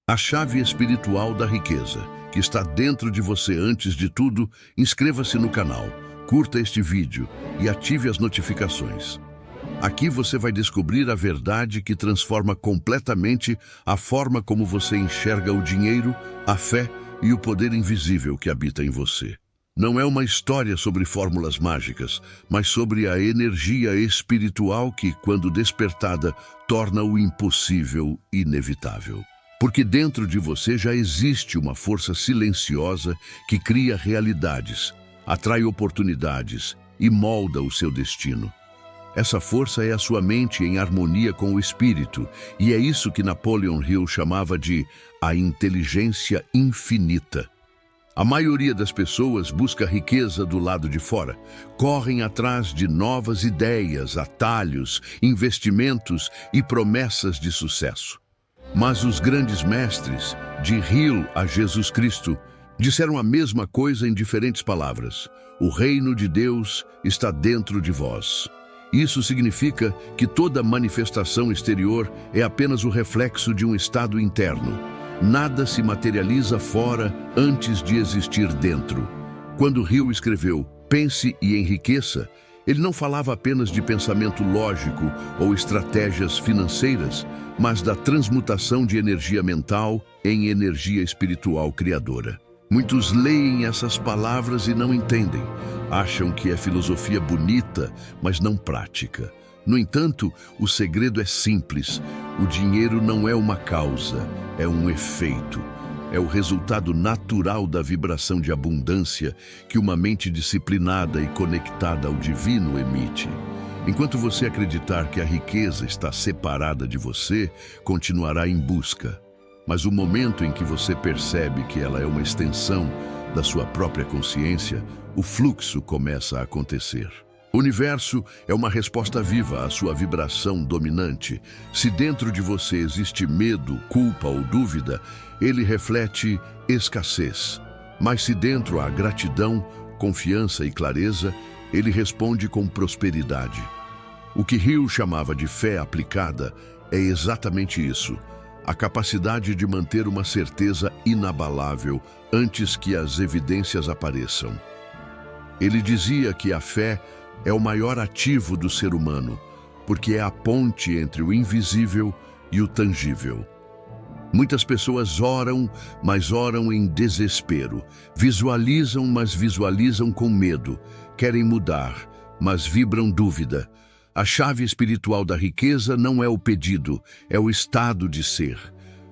A chave espiritual da riqueza, que está dentro de você antes de tudo. Inscreva-se no canal, curta este vídeo e ative as notificações. Aqui você vai descobrir a verdade que transforma completamente a forma como você enxerga o dinheiro, a fé e o poder invisível que habita em você. Não é uma história sobre fórmulas mágicas, mas sobre a energia espiritual que, quando despertada, torna o impossível inevitável. Porque dentro de você já existe uma força silenciosa que cria realidades, atrai oportunidades e molda o seu destino. Essa força é a sua mente em harmonia com o espírito, e é isso que Napoleon Hill chamava de a inteligência infinita. A maioria das pessoas busca riqueza do lado de fora, correm atrás de novas ideias, atalhos, investimentos e promessas de sucesso. Mas os grandes mestres, de Hill a Jesus Cristo, disseram a mesma coisa em diferentes palavras: o reino de Deus está dentro de vós. Isso significa que toda manifestação exterior é apenas o reflexo de um estado interno. Nada se materializa fora antes de existir dentro. Quando Hill escreveu "Pense e enriqueça", ele não falava apenas de pensamento lógico ou estratégias financeiras, mas da transmutação de energia mental em energia espiritual criadora. Muitos leem essas palavras e não entendem. Acham que é filosofia bonita, mas não prática. No entanto, o segredo é simples. O dinheiro não é uma causa, é um efeito. É o resultado natural da vibração de abundância que uma mente disciplinada e conectada ao divino emite. Enquanto você acreditar que a riqueza está separada de você, continuará em busca. Mas o momento em que você percebe que ela é uma extensão da sua própria consciência, o fluxo começa a acontecer. O universo é uma resposta viva à sua vibração dominante. Se dentro de você existe medo, culpa ou dúvida, ele reflete escassez. Mas se dentro há gratidão, confiança e clareza, ele responde com prosperidade. O que Hill chamava de fé aplicada é exatamente isso: a capacidade de manter uma certeza inabalável antes que as evidências apareçam. Ele dizia que a fé é o maior ativo do ser humano, porque é a ponte entre o invisível e o tangível. Muitas pessoas oram, mas oram em desespero. Visualizam, mas visualizam com medo. Querem mudar, mas vibram dúvida. A chave espiritual da riqueza não é o pedido, é o estado de ser.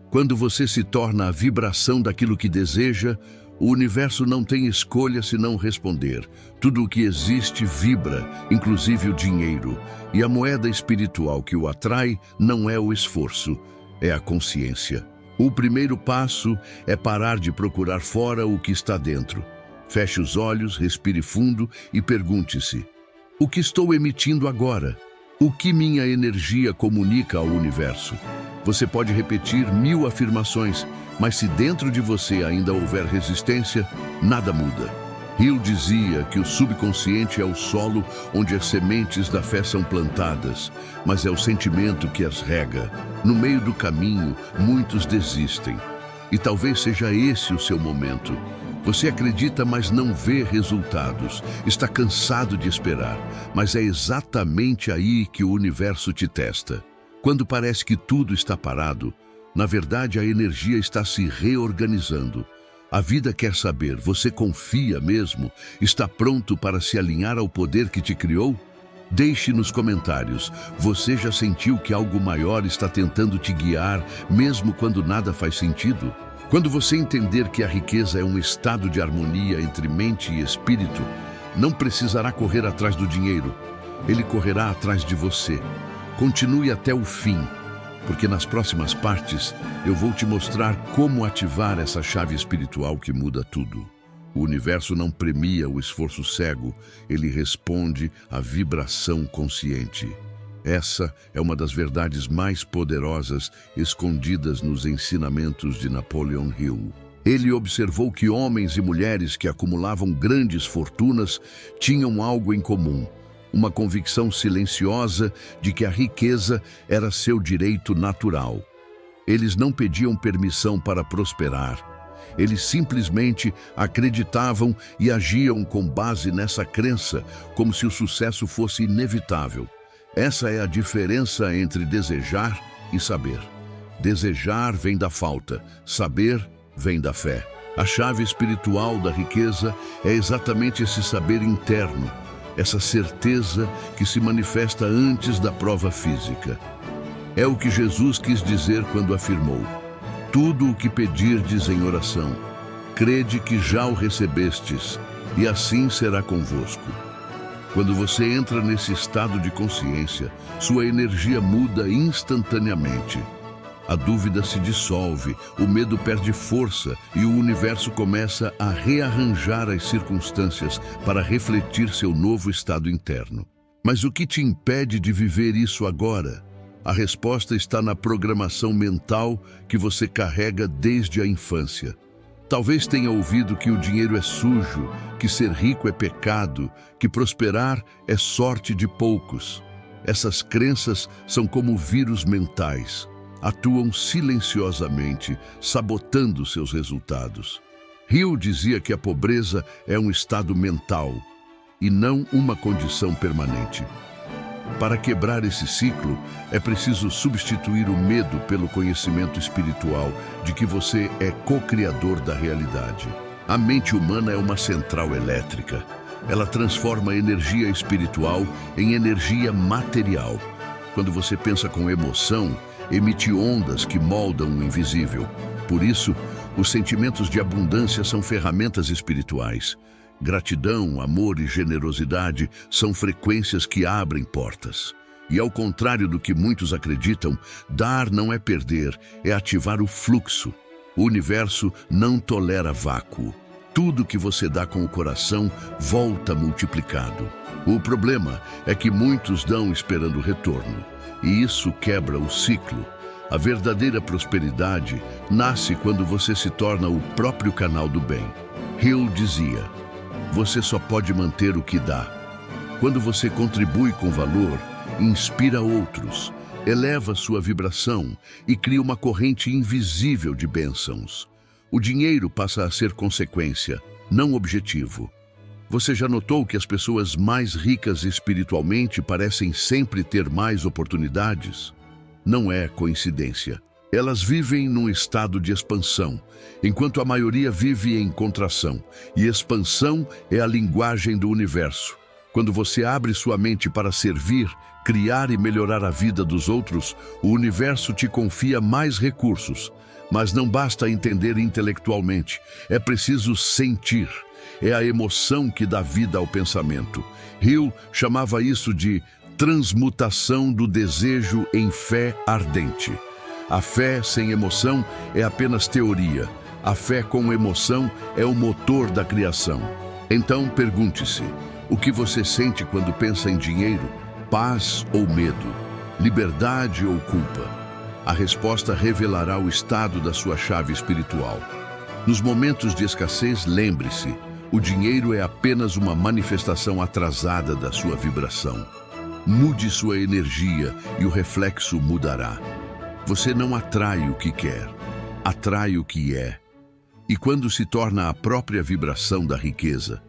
Quando você se torna a vibração daquilo que deseja, o universo não tem escolha senão responder. Tudo o que existe vibra, inclusive o dinheiro. E a moeda espiritual que o atrai não é o esforço, é a consciência. O primeiro passo é parar de procurar fora o que está dentro. Feche os olhos, respire fundo e pergunte-se: o que estou emitindo agora? O que minha energia comunica ao universo? Você pode repetir 1000 afirmações, mas se dentro de você ainda houver resistência, nada muda. Hill dizia que o subconsciente é o solo onde as sementes da fé são plantadas, mas é o sentimento que as rega. No meio do caminho, muitos desistem. E talvez seja esse o seu momento. Você acredita, mas não vê resultados. Está cansado de esperar, mas é exatamente aí que o universo te testa. Quando parece que tudo está parado, na verdade a energia está se reorganizando. A vida quer saber: você confia mesmo? Está pronto para se alinhar ao poder que te criou? Deixe nos comentários: você já sentiu que algo maior está tentando te guiar, mesmo quando nada faz sentido? Quando você entender que a riqueza é um estado de harmonia entre mente e espírito, não precisará correr atrás do dinheiro. Ele correrá atrás de você. Continue até o fim, porque nas próximas partes eu vou te mostrar como ativar essa chave espiritual que muda tudo. O universo não premia o esforço cego, ele responde à vibração consciente. Essa é uma das verdades mais poderosas escondidas nos ensinamentos de Napoleon Hill. Ele observou que homens e mulheres que acumulavam grandes fortunas tinham algo em comum: uma convicção silenciosa de que a riqueza era seu direito natural. Eles não pediam permissão para prosperar. Eles simplesmente acreditavam e agiam com base nessa crença, como se o sucesso fosse inevitável. Essa é a diferença entre desejar e saber. Desejar vem da falta, saber vem da fé. A chave espiritual da riqueza é exatamente esse saber interno, essa certeza que se manifesta antes da prova física. É o que Jesus quis dizer quando afirmou: tudo o que pedirdes em oração, crede que já o recebestes, e assim será convosco. Quando você entra nesse estado de consciência, sua energia muda instantaneamente. A dúvida se dissolve, o medo perde força e o universo começa a rearranjar as circunstâncias para refletir seu novo estado interno. Mas o que te impede de viver isso agora? A resposta está na programação mental que você carrega desde a infância. Talvez tenha ouvido que o dinheiro é sujo, que ser rico é pecado, que prosperar é sorte de poucos. Essas crenças são como vírus mentais. Atuam silenciosamente, sabotando seus resultados. Hill dizia que a pobreza é um estado mental e não uma condição permanente. Para quebrar esse ciclo, é preciso substituir o medo pelo conhecimento espiritual de que você é co-criador da realidade. A mente humana é uma central elétrica. Ela transforma energia espiritual em energia material. Quando você pensa com emoção, emite ondas que moldam o invisível. Por isso, os sentimentos de abundância são ferramentas espirituais. Gratidão, amor e generosidade são frequências que abrem portas. E ao contrário do que muitos acreditam, dar não é perder, é ativar o fluxo. O universo não tolera vácuo. Tudo que você dá com o coração volta multiplicado. O problema é que muitos dão esperando retorno. E isso quebra o ciclo. A verdadeira prosperidade nasce quando você se torna o próprio canal do bem. Hill dizia: você só pode manter o que dá. Quando você contribui com valor, inspira outros, eleva sua vibração e cria uma corrente invisível de bênçãos. O dinheiro passa a ser consequência, não objetivo. Você já notou que as pessoas mais ricas espiritualmente parecem sempre ter mais oportunidades? Não é coincidência. Elas vivem num estado de expansão, enquanto a maioria vive em contração. E expansão é a linguagem do universo. Quando você abre sua mente para servir, criar e melhorar a vida dos outros, o universo te confia mais recursos. Mas não basta entender intelectualmente, é preciso sentir. É a emoção que dá vida ao pensamento. Hill chamava isso de transmutação do desejo em fé ardente. A fé sem emoção é apenas teoria. A fé com emoção é o motor da criação. Então pergunte-se, o que você sente quando pensa em dinheiro? Paz ou medo? Liberdade ou culpa? A resposta revelará o estado da sua chave espiritual. Nos momentos de escassez, lembre-se, o dinheiro é apenas uma manifestação atrasada da sua vibração. Mude sua energia e o reflexo mudará. Você não atrai o que quer, atrai o que é. E quando se torna a própria vibração da riqueza,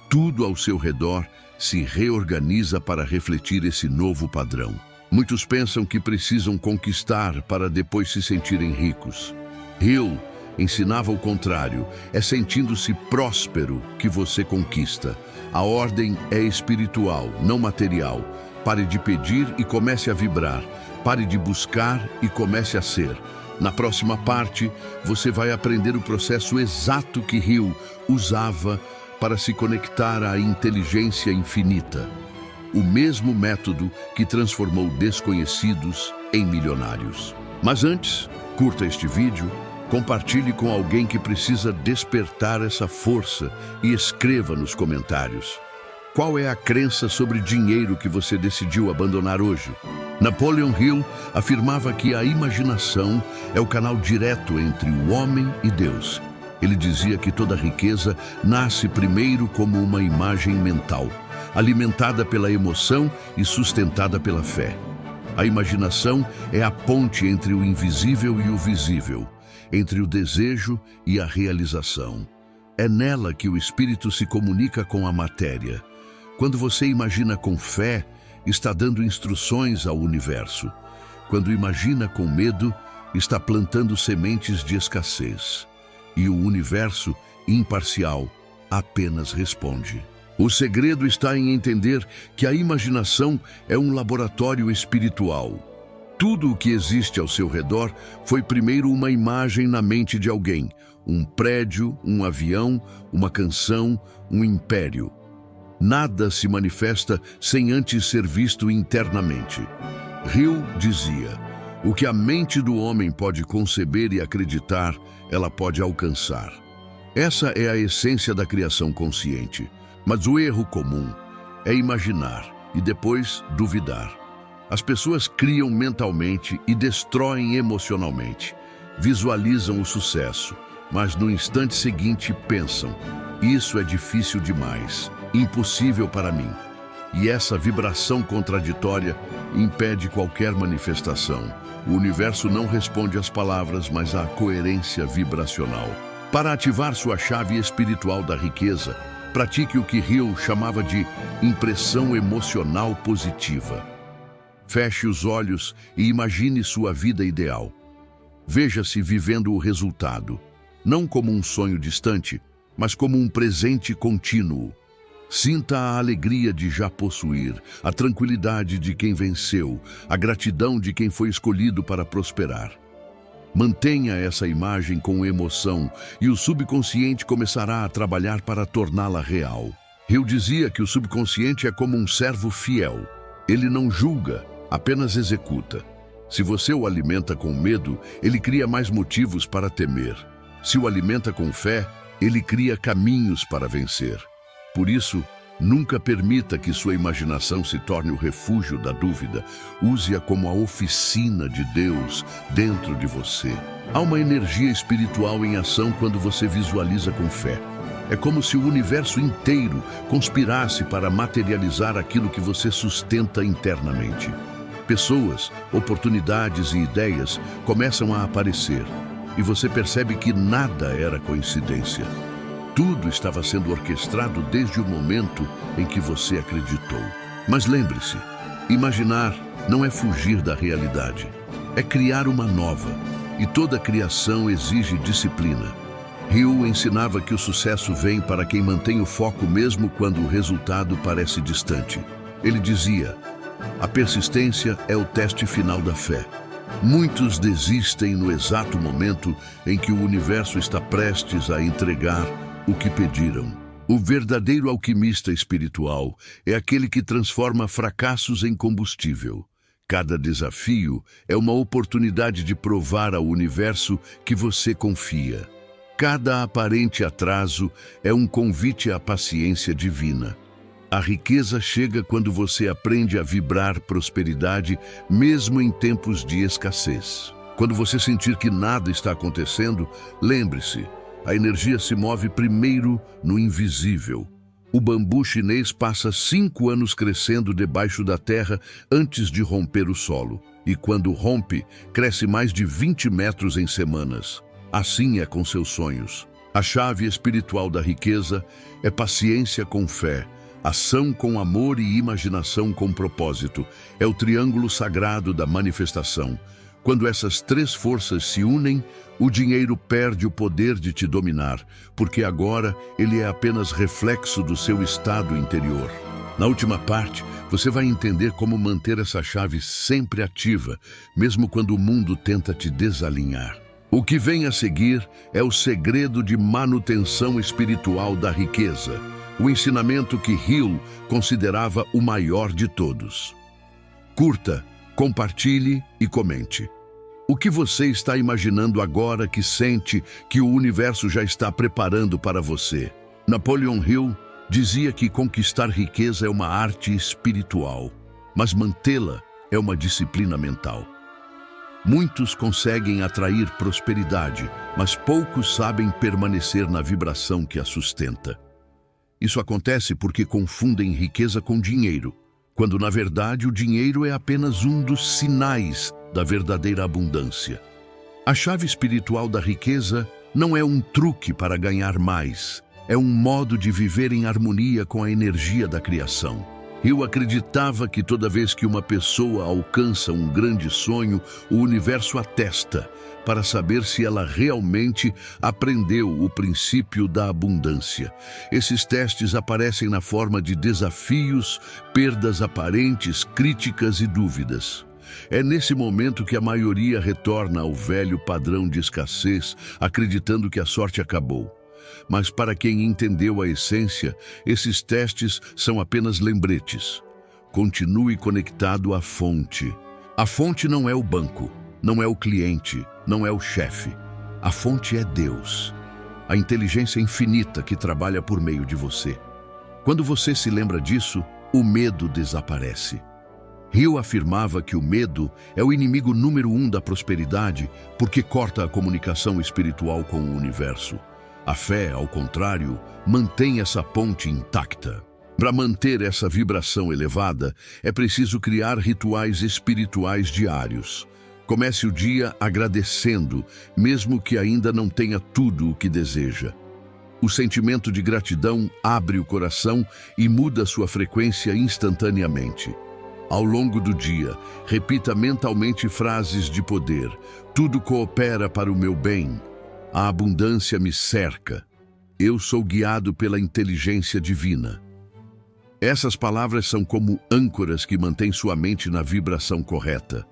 tudo ao seu redor se reorganiza para refletir esse novo padrão. Muitos pensam que precisam conquistar para depois se sentirem ricos. Hill ensinava o contrário, é sentindo-se próspero que você conquista. A ordem é espiritual, não material. Pare de pedir e comece a vibrar. Pare de buscar e comece a ser. Na próxima parte, você vai aprender o processo exato que Hill usava para se conectar à inteligência infinita. O mesmo método que transformou desconhecidos em milionários. Mas antes, curta este vídeo, compartilhe com alguém que precisa despertar essa força e escreva nos comentários. Qual é a crença sobre dinheiro que você decidiu abandonar hoje? Napoleon Hill afirmava que a imaginação é o canal direto entre o homem e Deus. Ele dizia que toda riqueza nasce primeiro como uma imagem mental, alimentada pela emoção e sustentada pela fé. A imaginação é a ponte entre o invisível e o visível, entre o desejo e a realização. É nela que o espírito se comunica com a matéria. Quando você imagina com fé, está dando instruções ao universo. Quando imagina com medo, está plantando sementes de escassez. E o universo, imparcial, apenas responde. O segredo está em entender que a imaginação é um laboratório espiritual. Tudo o que existe ao seu redor foi primeiro uma imagem na mente de alguém. Um prédio, um avião, uma canção, um império. Nada se manifesta sem antes ser visto internamente. Hill dizia: o que a mente do homem pode conceber e acreditar, ela pode alcançar. Essa é a essência da criação consciente. Mas o erro comum é imaginar e depois duvidar. As pessoas criam mentalmente e destroem emocionalmente. Visualizam o sucesso, mas no instante seguinte pensam: isso é difícil demais, impossível para mim. E essa vibração contraditória impede qualquer manifestação. O universo não responde às palavras, mas à coerência vibracional. Para ativar sua chave espiritual da riqueza, pratique o que Hill chamava de impressão emocional positiva. Feche os olhos e imagine sua vida ideal. Veja-se vivendo o resultado, não como um sonho distante, mas como um presente contínuo. Sinta a alegria de já possuir, a tranquilidade de quem venceu, a gratidão de quem foi escolhido para prosperar. Mantenha essa imagem com emoção e o subconsciente começará a trabalhar para torná-la real. Hill dizia que o subconsciente é como um servo fiel. Ele não julga, apenas executa. Se você o alimenta com medo, ele cria mais motivos para temer. Se o alimenta com fé, ele cria caminhos para vencer. Por isso, nunca permita que sua imaginação se torne o refúgio da dúvida. Use-a como a oficina de Deus dentro de você. Há uma energia espiritual em ação quando você visualiza com fé. É como se o universo inteiro conspirasse para materializar aquilo que você sustenta internamente. Pessoas, oportunidades e ideias começam a aparecer, e você percebe que nada era coincidência. Tudo estava sendo orquestrado desde o momento em que você acreditou. Mas lembre-se, imaginar não é fugir da realidade, é criar uma nova, e toda criação exige disciplina. Hill ensinava que o sucesso vem para quem mantém o foco mesmo quando o resultado parece distante. Ele dizia: a persistência é o teste final da fé. Muitos desistem no exato momento em que o universo está prestes a entregar o que pediram. O verdadeiro alquimista espiritual é aquele que transforma fracassos em combustível. Cada desafio é uma oportunidade de provar ao universo que você confia. Cada aparente atraso é um convite à paciência divina. A riqueza chega quando você aprende a vibrar prosperidade, mesmo em tempos de escassez. Quando você sentir que nada está acontecendo, lembre-se: a energia se move primeiro no invisível. O bambu chinês passa 5 anos crescendo debaixo da terra antes de romper o solo. E quando rompe, cresce mais de 20 metros em semanas. Assim é com seus sonhos. A chave espiritual da riqueza é paciência com fé, ação com amor e imaginação com propósito. É o triângulo sagrado da manifestação. Quando essas 3 forças se unem, o dinheiro perde o poder de te dominar, porque agora ele é apenas reflexo do seu estado interior. Na última parte, você vai entender como manter essa chave sempre ativa, mesmo quando o mundo tenta te desalinhar. O que vem a seguir é o segredo de manutenção espiritual da riqueza, o ensinamento que Hill considerava o maior de todos. Curta, compartilhe e comente. O que você está imaginando agora que sente que o universo já está preparando para você? Napoleon Hill dizia que conquistar riqueza é uma arte espiritual, mas mantê-la é uma disciplina mental. Muitos conseguem atrair prosperidade, mas poucos sabem permanecer na vibração que a sustenta. Isso acontece porque confundem riqueza com dinheiro. quando na verdade o dinheiro é apenas um dos sinais da verdadeira abundância. A chave espiritual da riqueza não é um truque para ganhar mais, é um modo de viver em harmonia com a energia da criação. Eu acreditava que toda vez que uma pessoa alcança um grande sonho, o universo atesta para saber se ela realmente aprendeu o princípio da abundância. Esses testes aparecem na forma de desafios, perdas aparentes, críticas e dúvidas. É nesse momento que a maioria retorna ao velho padrão de escassez, acreditando que a sorte acabou. Mas para quem entendeu a essência, esses testes são apenas lembretes. Continue conectado à fonte. A fonte não é o banco, não é o cliente, não é o chefe. A fonte é Deus, a inteligência infinita que trabalha por meio de você. Quando você se lembra disso, o medo desaparece. Hill afirmava que o medo é o inimigo número 1 da prosperidade porque corta a comunicação espiritual com o universo. A fé, ao contrário, mantém essa ponte intacta. Para manter essa vibração elevada, é preciso criar rituais espirituais diários. Comece o dia agradecendo, mesmo que ainda não tenha tudo o que deseja. O sentimento de gratidão abre o coração e muda sua frequência instantaneamente. Ao longo do dia, repita mentalmente frases de poder. Tudo coopera para o meu bem. A abundância me cerca. Eu sou guiado pela inteligência divina. Essas palavras são como âncoras que mantêm sua mente na vibração correta.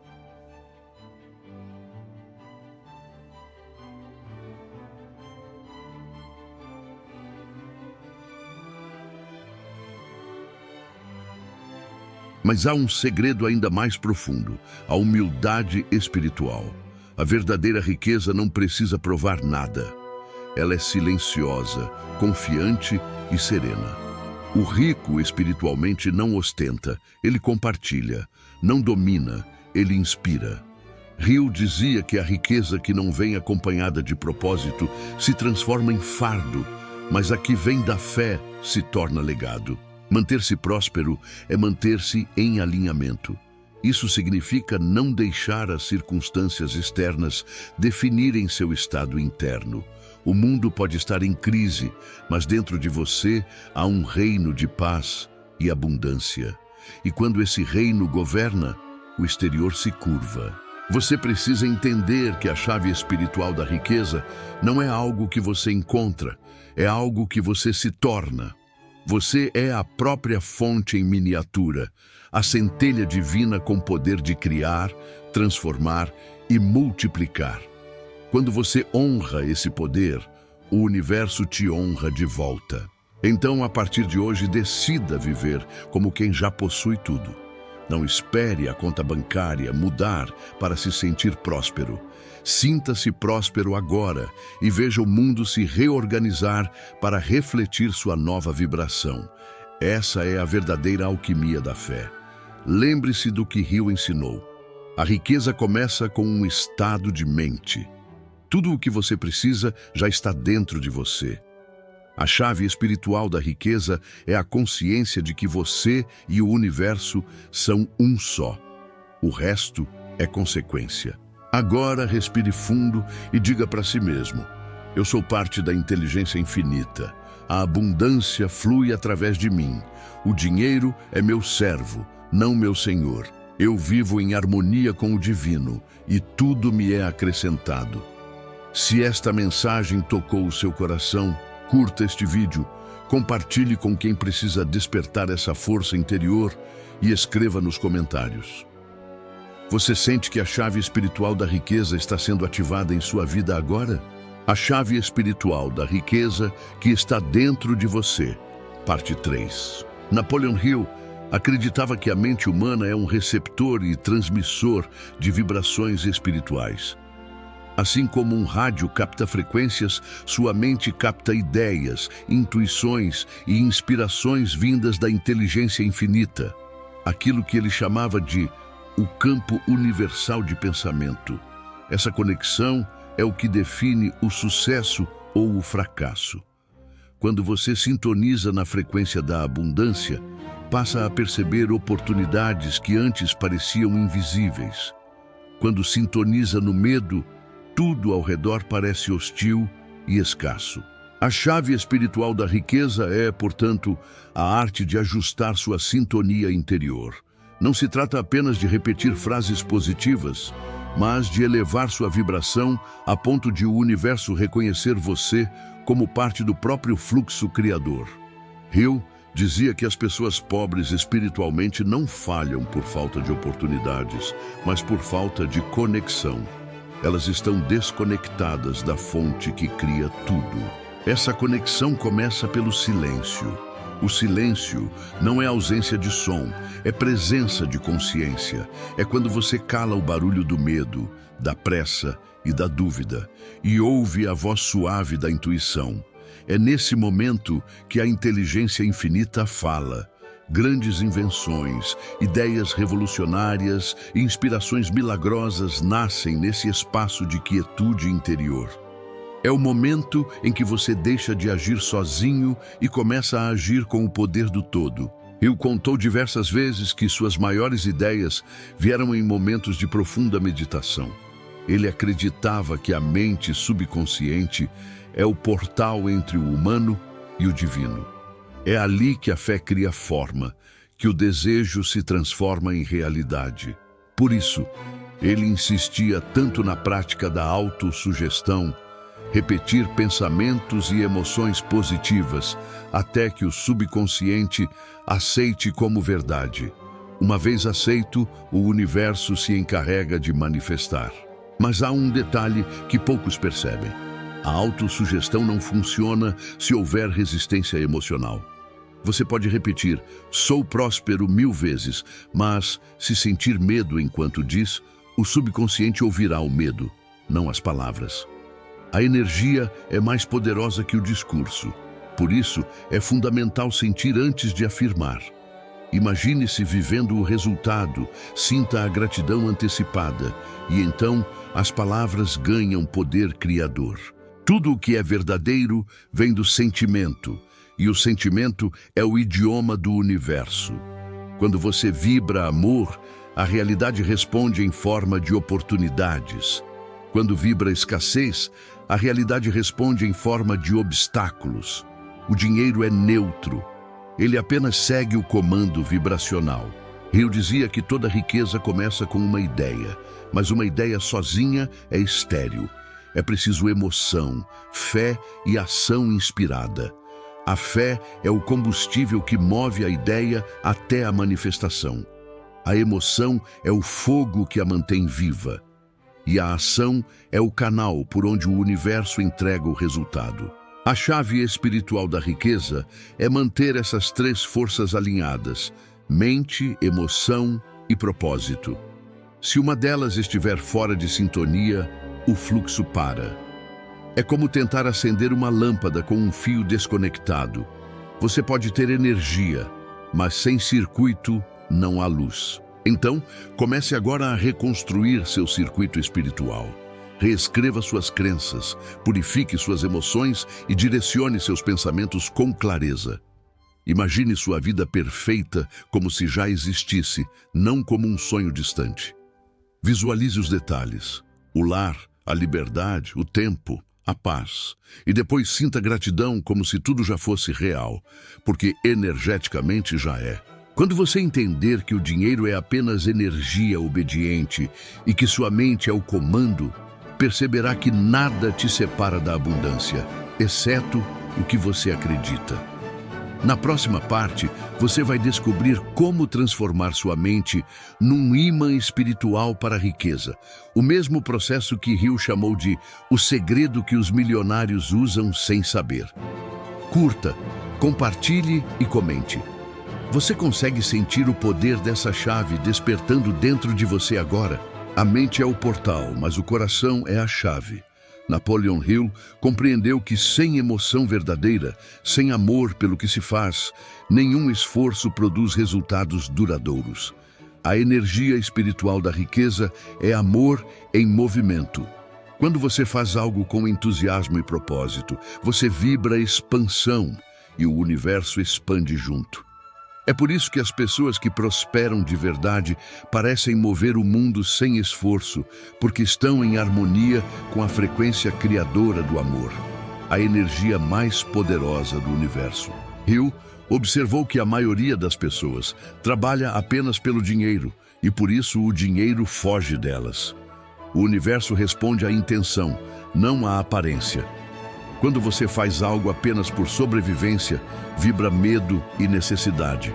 Mas há um segredo ainda mais profundo: a humildade espiritual. A verdadeira riqueza não precisa provar nada. Ela é silenciosa, confiante e serena. O rico espiritualmente não ostenta, ele compartilha. Não domina, ele inspira. Hill dizia que a riqueza que não vem acompanhada de propósito se transforma em fardo, mas a que vem da fé se torna legado. Manter-se próspero é manter-se em alinhamento. Isso significa não deixar as circunstâncias externas definirem seu estado interno. O mundo pode estar em crise, mas dentro de você há um reino de paz e abundância. E quando esse reino governa, o exterior se curva. Você precisa entender que a chave espiritual da riqueza não é algo que você encontra, é algo que você se torna. Você é a própria fonte em miniatura, a centelha divina com poder de criar, transformar e multiplicar. Quando você honra esse poder, o universo te honra de volta. Então, a partir de hoje, decida viver como quem já possui tudo. Não espere a conta bancária mudar para se sentir próspero. Sinta-se próspero agora e veja o mundo se reorganizar para refletir sua nova vibração. Essa é a verdadeira alquimia da fé. Lembre-se do que Hill ensinou. A riqueza começa com um estado de mente. Tudo o que você precisa já está dentro de você. A chave espiritual da riqueza é a consciência de que você e o universo são um só. O resto é consequência. Agora respire fundo e diga para si mesmo: eu sou parte da inteligência infinita. A abundância flui através de mim. O dinheiro é meu servo, não meu senhor. Eu vivo em harmonia com o divino e tudo me é acrescentado. Se esta mensagem tocou o seu coração, curta este vídeo, compartilhe com quem precisa despertar essa força interior e escreva nos comentários. Você sente que a chave espiritual da riqueza está sendo ativada em sua vida agora? A chave espiritual da riqueza que está dentro de você. Parte 3. Napoleon Hill acreditava que a mente humana é um receptor e transmissor de vibrações espirituais. Assim como um rádio capta frequências, sua mente capta ideias, intuições e inspirações vindas da inteligência infinita. Aquilo que ele chamava de o campo universal de pensamento. Essa conexão é o que define o sucesso ou o fracasso. Quando você sintoniza na frequência da abundância, passa a perceber oportunidades que antes pareciam invisíveis. Quando sintoniza no medo, tudo ao redor parece hostil e escasso. A chave espiritual da riqueza é, portanto, a arte de ajustar sua sintonia interior. Não se trata apenas de repetir frases positivas, mas de elevar sua vibração a ponto de o universo reconhecer você como parte do próprio fluxo criador. Hill dizia que as pessoas pobres espiritualmente não falham por falta de oportunidades, mas por falta de conexão. Elas estão desconectadas da fonte que cria tudo. Essa conexão começa pelo silêncio. O silêncio não é ausência de som, é presença de consciência. É quando você cala o barulho do medo, da pressa e da dúvida e ouve a voz suave da intuição. É nesse momento que a inteligência infinita fala. Grandes invenções, ideias revolucionárias e inspirações milagrosas nascem nesse espaço de quietude interior. É o momento em que você deixa de agir sozinho e começa a agir com o poder do todo. Hill contou diversas vezes que suas maiores ideias vieram em momentos de profunda meditação. Ele acreditava que a mente subconsciente é o portal entre o humano e o divino. É ali que a fé cria forma, que o desejo se transforma em realidade. Por isso, ele insistia tanto na prática da autossugestão, repetir pensamentos e emoções positivas, até que o subconsciente aceite como verdade. Uma vez aceito, o universo se encarrega de manifestar. Mas há um detalhe que poucos percebem. A autossugestão não funciona se houver resistência emocional. Você pode repetir, sou próspero 1000 vezes, mas se sentir medo enquanto diz, o subconsciente ouvirá o medo, não as palavras. A energia é mais poderosa que o discurso. Por isso, é fundamental sentir antes de afirmar. Imagine-se vivendo o resultado, sinta a gratidão antecipada, e então as palavras ganham poder criador. Tudo o que é verdadeiro vem do sentimento, e o sentimento é o idioma do universo. Quando você vibra amor, a realidade responde em forma de oportunidades. Quando vibra escassez, a realidade responde em forma de obstáculos. O dinheiro é neutro. Ele apenas segue o comando vibracional. Hill dizia que toda riqueza começa com uma ideia, mas uma ideia sozinha é estéril. É preciso emoção, fé e ação inspirada. A fé é o combustível que move a ideia até a manifestação. A emoção é o fogo que a mantém viva. E a ação é o canal por onde o universo entrega o resultado. A chave espiritual da riqueza é manter essas 3 forças alinhadas: mente, emoção e propósito. Se uma delas estiver fora de sintonia, o fluxo para. É como tentar acender uma lâmpada com um fio desconectado. Você pode ter energia, mas sem circuito não há luz. Então, comece agora a reconstruir seu circuito espiritual. Reescreva suas crenças, purifique suas emoções e direcione seus pensamentos com clareza. Imagine sua vida perfeita como se já existisse, não como um sonho distante. Visualize os detalhes: o lar, a liberdade, o tempo, a paz. E depois sinta gratidão como se tudo já fosse real, porque energeticamente já é. Quando você entender que o dinheiro é apenas energia obediente e que sua mente é o comando, perceberá que nada te separa da abundância, exceto o que você acredita. Na próxima parte, você vai descobrir como transformar sua mente num ímã espiritual para a riqueza. O mesmo processo que Hill chamou de o segredo que os milionários usam sem saber. Curta, compartilhe e comente. Você consegue sentir o poder dessa chave despertando dentro de você agora? A mente é o portal, mas o coração é a chave. Napoleon Hill compreendeu que sem emoção verdadeira, sem amor pelo que se faz, nenhum esforço produz resultados duradouros. A energia espiritual da riqueza é amor em movimento. Quando você faz algo com entusiasmo e propósito, você vibra expansão e o universo expande junto. É por isso que as pessoas que prosperam de verdade parecem mover o mundo sem esforço, porque estão em harmonia com a frequência criadora do amor, a energia mais poderosa do universo. Hill observou que a maioria das pessoas trabalha apenas pelo dinheiro e por isso o dinheiro foge delas. O universo responde à intenção, não à aparência. Quando você faz algo apenas por sobrevivência, vibra medo e necessidade.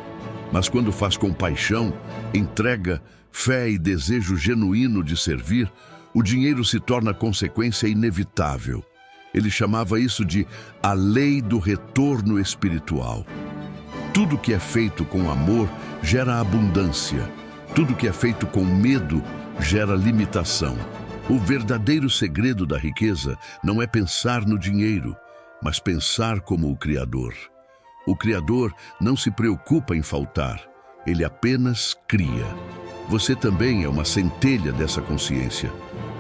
Mas quando faz com paixão, entrega, fé e desejo genuíno de servir, o dinheiro se torna consequência inevitável. Ele chamava isso de a lei do retorno espiritual. Tudo que é feito com amor gera abundância. Tudo que é feito com medo gera limitação. O verdadeiro segredo da riqueza não é pensar no dinheiro, mas pensar como o Criador. O Criador não se preocupa em faltar, ele apenas cria. Você também é uma centelha dessa consciência.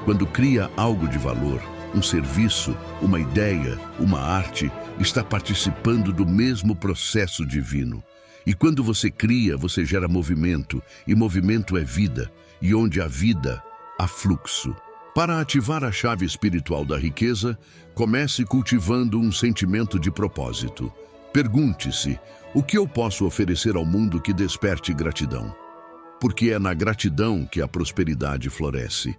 Quando cria algo de valor, um serviço, uma ideia, uma arte, está participando do mesmo processo divino. E quando você cria, você gera movimento, e movimento é vida, e onde há vida, há fluxo. Para ativar a chave espiritual da riqueza, comece cultivando um sentimento de propósito. Pergunte-se, o que eu posso oferecer ao mundo que desperte gratidão? Porque é na gratidão que a prosperidade floresce.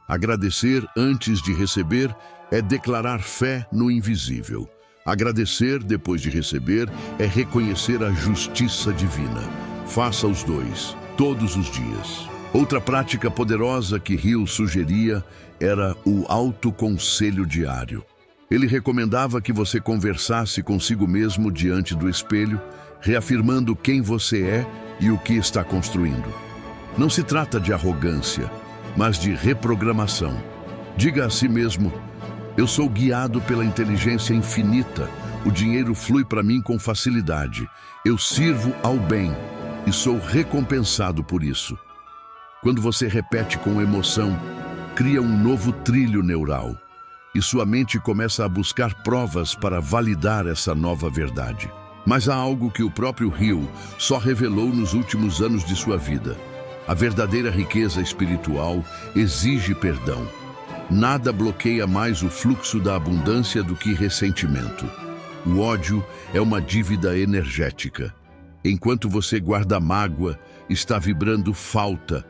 Agradecer antes de receber é declarar fé no invisível. Agradecer depois de receber é reconhecer a justiça divina. Faça os dois, todos os dias. Outra prática poderosa que Hill sugeria era o autoconselho diário. Ele recomendava que você conversasse consigo mesmo diante do espelho, reafirmando quem você é e o que está construindo. Não se trata de arrogância, mas de reprogramação. Diga a si mesmo: eu sou guiado pela inteligência infinita, o dinheiro flui para mim com facilidade, eu sirvo ao bem e sou recompensado por isso. Quando você repete com emoção, cria um novo trilho neural e sua mente começa a buscar provas para validar essa nova verdade. Mas há algo que o próprio Hill só revelou nos últimos anos de sua vida. A verdadeira riqueza espiritual exige perdão. Nada bloqueia mais o fluxo da abundância do que ressentimento. O ódio é uma dívida energética. Enquanto você guarda mágoa, está vibrando falta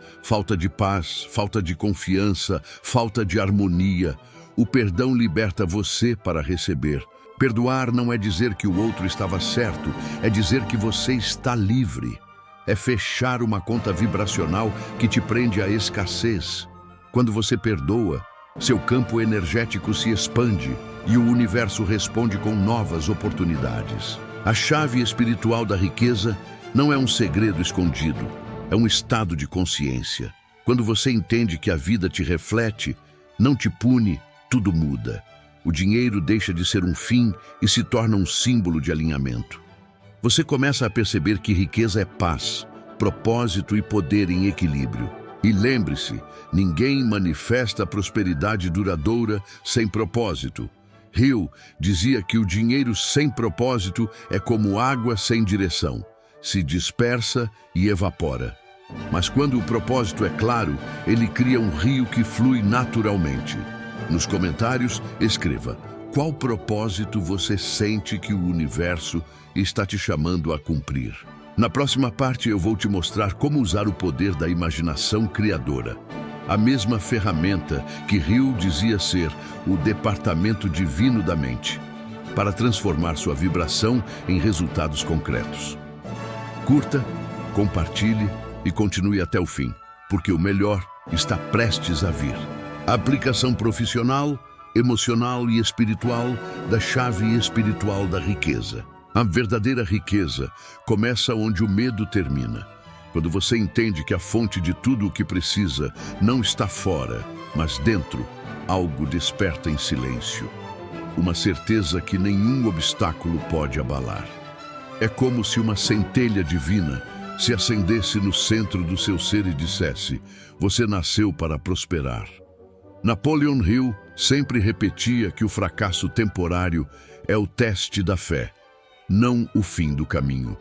de paz, falta de confiança, falta de harmonia. O perdão liberta você para receber. Perdoar não é dizer que o outro estava certo, é dizer que você está livre. É fechar uma conta vibracional que te prende à escassez. Quando você perdoa, seu campo energético se expande e o universo responde com novas oportunidades. A chave espiritual da riqueza não é um segredo escondido, é um estado de consciência. Quando você entende que a vida te reflete, não te pune, tudo muda. O dinheiro deixa de ser um fim e se torna um símbolo de alinhamento. Você começa a perceber que riqueza é paz, propósito e poder em equilíbrio. E lembre-se, ninguém manifesta prosperidade duradoura sem propósito. Hill dizia que o dinheiro sem propósito é como água sem direção. Se dispersa e evapora. Mas quando o propósito é claro, ele cria um rio que flui naturalmente. Nos comentários, escreva: qual propósito você sente que o universo está te chamando a cumprir? Na próxima parte eu vou te mostrar como usar o poder da imaginação criadora. A mesma ferramenta que Hill dizia ser o departamento divino da mente, para transformar sua vibração em resultados concretos. Curta, compartilhe e continue até o fim, porque o melhor está prestes a vir. A aplicação profissional, emocional e espiritual da chave espiritual da riqueza. A verdadeira riqueza começa onde o medo termina. Quando você entende que a fonte de tudo o que precisa não está fora, mas dentro, algo desperta em silêncio. Uma certeza que nenhum obstáculo pode abalar. É como se uma centelha divina se acendesse no centro do seu ser e dissesse: você nasceu para prosperar. Napoleon Hill sempre repetia que o fracasso temporário é o teste da fé, não o fim do caminho.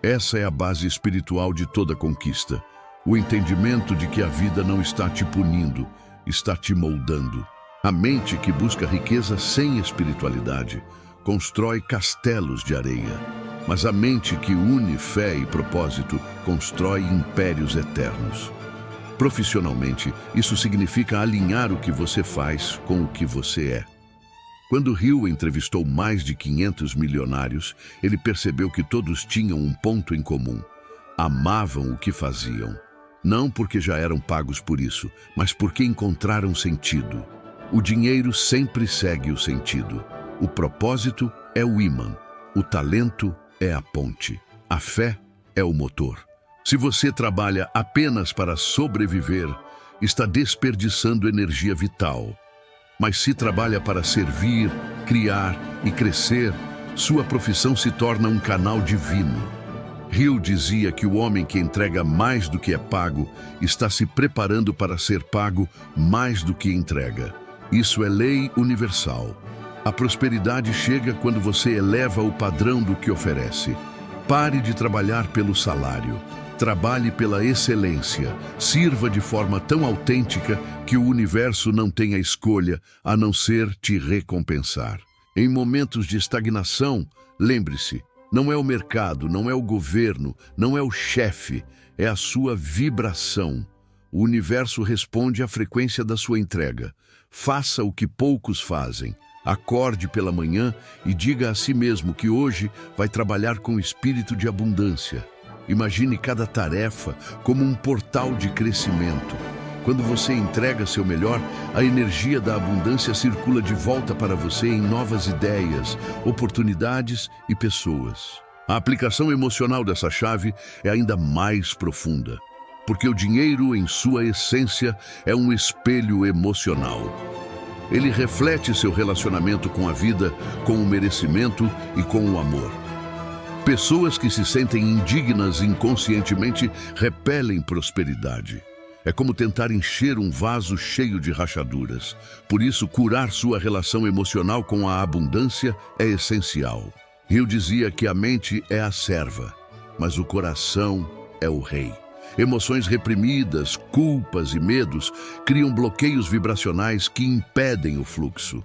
Essa é a base espiritual de toda conquista. O entendimento de que a vida não está te punindo, está te moldando. A mente que busca riqueza sem espiritualidade constrói castelos de areia. Mas a mente que une fé e propósito constrói impérios eternos. Profissionalmente, isso significa alinhar o que você faz com o que você é. Quando Hill entrevistou mais de 500 milionários, ele percebeu que todos tinham um ponto em comum. Amavam o que faziam. Não porque já eram pagos por isso, mas porque encontraram sentido. O dinheiro sempre segue o sentido. O propósito é o ímã. O talento é a ponte. A fé é o motor. Se você trabalha apenas para sobreviver, está desperdiçando energia vital. Mas se trabalha para servir, criar e crescer, sua profissão se torna um canal divino. Hill dizia que o homem que entrega mais do que é pago está se preparando para ser pago mais do que entrega. Isso é lei universal. A prosperidade chega quando você eleva o padrão do que oferece. Pare de trabalhar pelo salário. Trabalhe pela excelência. Sirva de forma tão autêntica que o universo não tenha escolha a não ser te recompensar. Em momentos de estagnação, lembre-se, não é o mercado, não é o governo, não é o chefe, é a sua vibração. O universo responde à frequência da sua entrega. Faça o que poucos fazem. Acorde pela manhã e diga a si mesmo que hoje vai trabalhar com espírito de abundância. Imagine cada tarefa como um portal de crescimento. Quando você entrega seu melhor, a energia da abundância circula de volta para você em novas ideias, oportunidades e pessoas. A aplicação emocional dessa chave é ainda mais profunda, porque o dinheiro, em sua essência, é um espelho emocional. Ele reflete seu relacionamento com a vida, com o merecimento e com o amor. Pessoas que se sentem indignas inconscientemente repelem prosperidade. É como tentar encher um vaso cheio de rachaduras. Por isso, curar sua relação emocional com a abundância é essencial. Hill dizia que a mente é a serva, mas o coração é o rei. Emoções reprimidas, culpas e medos criam bloqueios vibracionais que impedem o fluxo.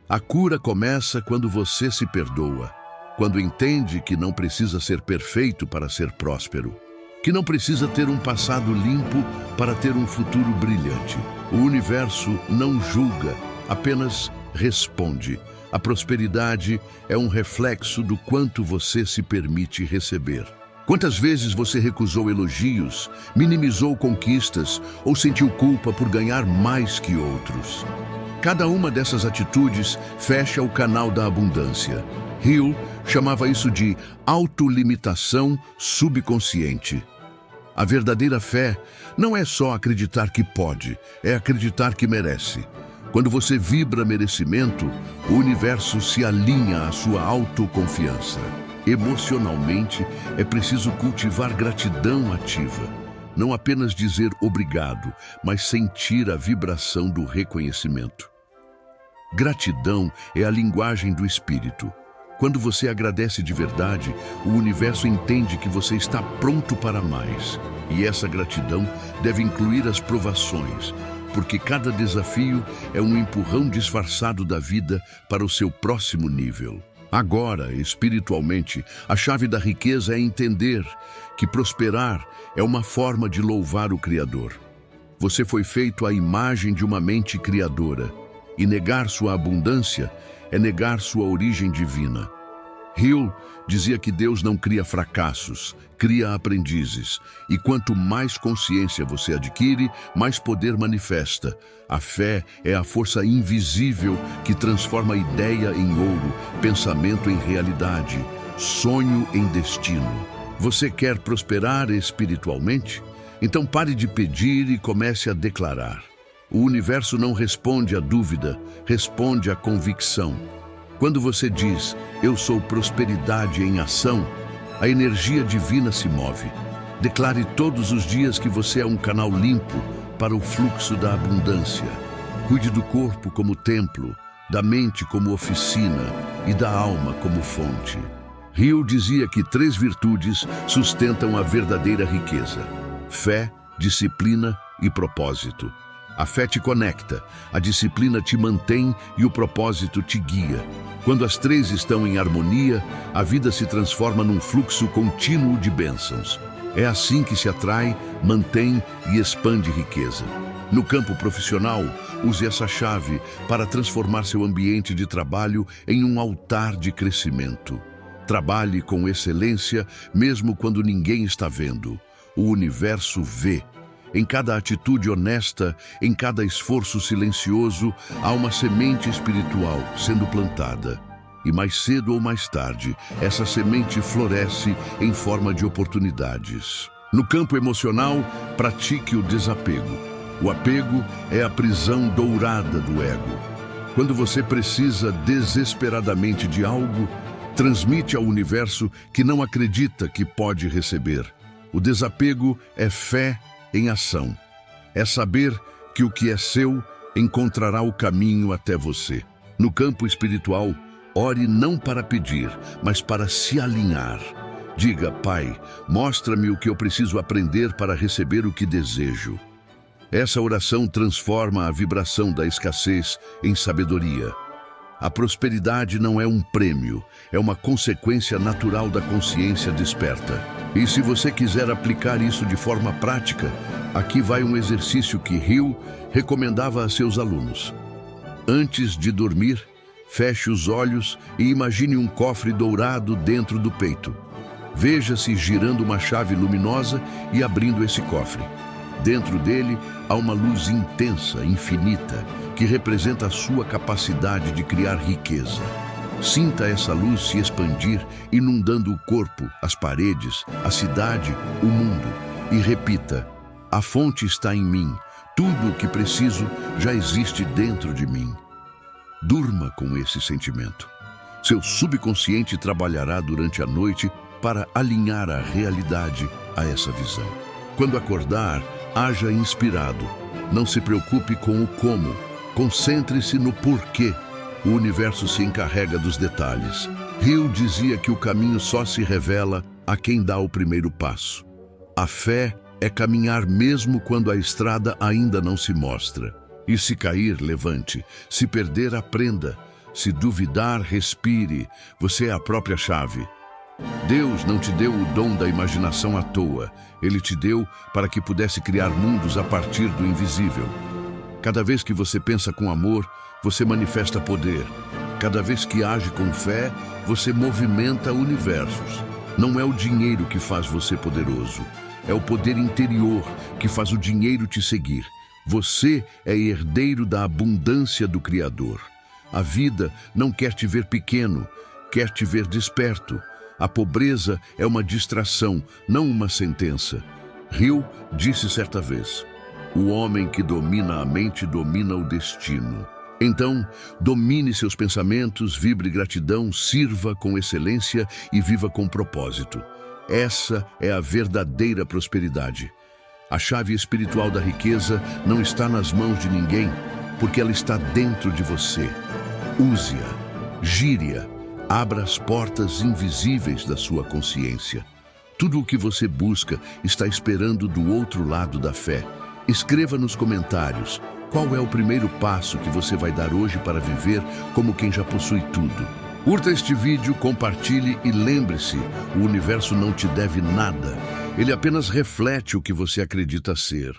A cura começa quando você se perdoa, quando entende que não precisa ser perfeito para ser próspero, que não precisa ter um passado limpo para ter um futuro brilhante. O universo não julga, apenas responde. A prosperidade é um reflexo do quanto você se permite receber. Quantas vezes você recusou elogios, minimizou conquistas ou sentiu culpa por ganhar mais que outros? Cada uma dessas atitudes fecha o canal da abundância. Hill chamava isso de autolimitação subconsciente. A verdadeira fé não é só acreditar que pode, é acreditar que merece. Quando você vibra merecimento, o universo se alinha à sua autoconfiança. Emocionalmente, é preciso cultivar gratidão ativa. Não apenas dizer obrigado, mas sentir a vibração do reconhecimento. Gratidão é a linguagem do espírito. Quando você agradece de verdade, o universo entende que você está pronto para mais. E essa gratidão deve incluir as provações, porque cada desafio é um empurrão disfarçado da vida para o seu próximo nível. Agora, espiritualmente, a chave da riqueza é entender que prosperar é uma forma de louvar o Criador. Você foi feito à imagem de uma mente criadora, e negar sua abundância é negar sua origem divina. Hill dizia que Deus não cria fracassos, cria aprendizes. E quanto mais consciência você adquire, mais poder manifesta. A fé é a força invisível que transforma ideia em ouro, pensamento em realidade, sonho em destino. Você quer prosperar espiritualmente? Então pare de pedir e comece a declarar. O universo não responde à dúvida, responde à convicção. Quando você diz, eu sou prosperidade em ação, a energia divina se move. Declare todos os dias que você é um canal limpo para o fluxo da abundância. Cuide do corpo como templo, da mente como oficina e da alma como fonte. Hill dizia que 3 virtudes sustentam a verdadeira riqueza: fé, disciplina e propósito. A fé te conecta, a disciplina te mantém e o propósito te guia. Quando as 3 estão em harmonia, a vida se transforma num fluxo contínuo de bênçãos. É assim que se atrai, mantém e expande riqueza. No campo profissional, use essa chave para transformar seu ambiente de trabalho em um altar de crescimento. Trabalhe com excelência, mesmo quando ninguém está vendo. O universo vê. Em cada atitude honesta, em cada esforço silencioso, há uma semente espiritual sendo plantada. E mais cedo ou mais tarde, essa semente floresce em forma de oportunidades. No campo emocional, pratique o desapego. O apego é a prisão dourada do ego. Quando você precisa desesperadamente de algo, transmite ao universo que não acredita que pode receber. O desapego é fé em ação. É saber que o que é seu encontrará o caminho até você. No campo espiritual, ore não para pedir, mas para se alinhar. Diga: Pai, mostra-me o que eu preciso aprender para receber o que desejo. Essa oração transforma a vibração da escassez em sabedoria. A prosperidade não é um prêmio, é uma consequência natural da consciência desperta. E se você quiser aplicar isso de forma prática, aqui vai um exercício que Hill recomendava a seus alunos. Antes de dormir, feche os olhos e imagine um cofre dourado dentro do peito. Veja-se girando uma chave luminosa e abrindo esse cofre. Dentro dele há uma luz intensa, infinita, que representa a sua capacidade de criar riqueza. Sinta essa luz se expandir, inundando o corpo, as paredes, a cidade, o mundo. E repita: a fonte está em mim. Tudo o que preciso já existe dentro de mim. Durma com esse sentimento. Seu subconsciente trabalhará durante a noite para alinhar a realidade a essa visão. Quando acordar, haja inspirado. Não se preocupe com o como. Concentre-se no porquê. O universo se encarrega dos detalhes. Hill dizia que o caminho só se revela a quem dá o primeiro passo. A fé é caminhar mesmo quando a estrada ainda não se mostra. E se cair, levante. Se perder, aprenda. Se duvidar, respire. Você é a própria chave. Deus não te deu o dom da imaginação à toa. Ele te deu para que pudesse criar mundos a partir do invisível. Cada vez que você pensa com amor, você manifesta poder. Cada vez que age com fé, você movimenta universos. Não é o dinheiro que faz você poderoso. É o poder interior que faz o dinheiro te seguir. Você é herdeiro da abundância do Criador. A vida não quer te ver pequeno, quer te ver desperto. A pobreza é uma distração, não uma sentença. Hill disse certa vez: o homem que domina a mente domina o destino. Então, domine seus pensamentos, vibre gratidão, sirva com excelência e viva com propósito. Essa é a verdadeira prosperidade. A chave espiritual da riqueza não está nas mãos de ninguém, porque ela está dentro de você. Use-a, gire-a, abra as portas invisíveis da sua consciência. Tudo o que você busca está esperando do outro lado da fé. Escreva nos comentários qual é o primeiro passo que você vai dar hoje para viver como quem já possui tudo. Curta este vídeo, compartilhe e lembre-se, o universo não te deve nada. Ele apenas reflete o que você acredita ser.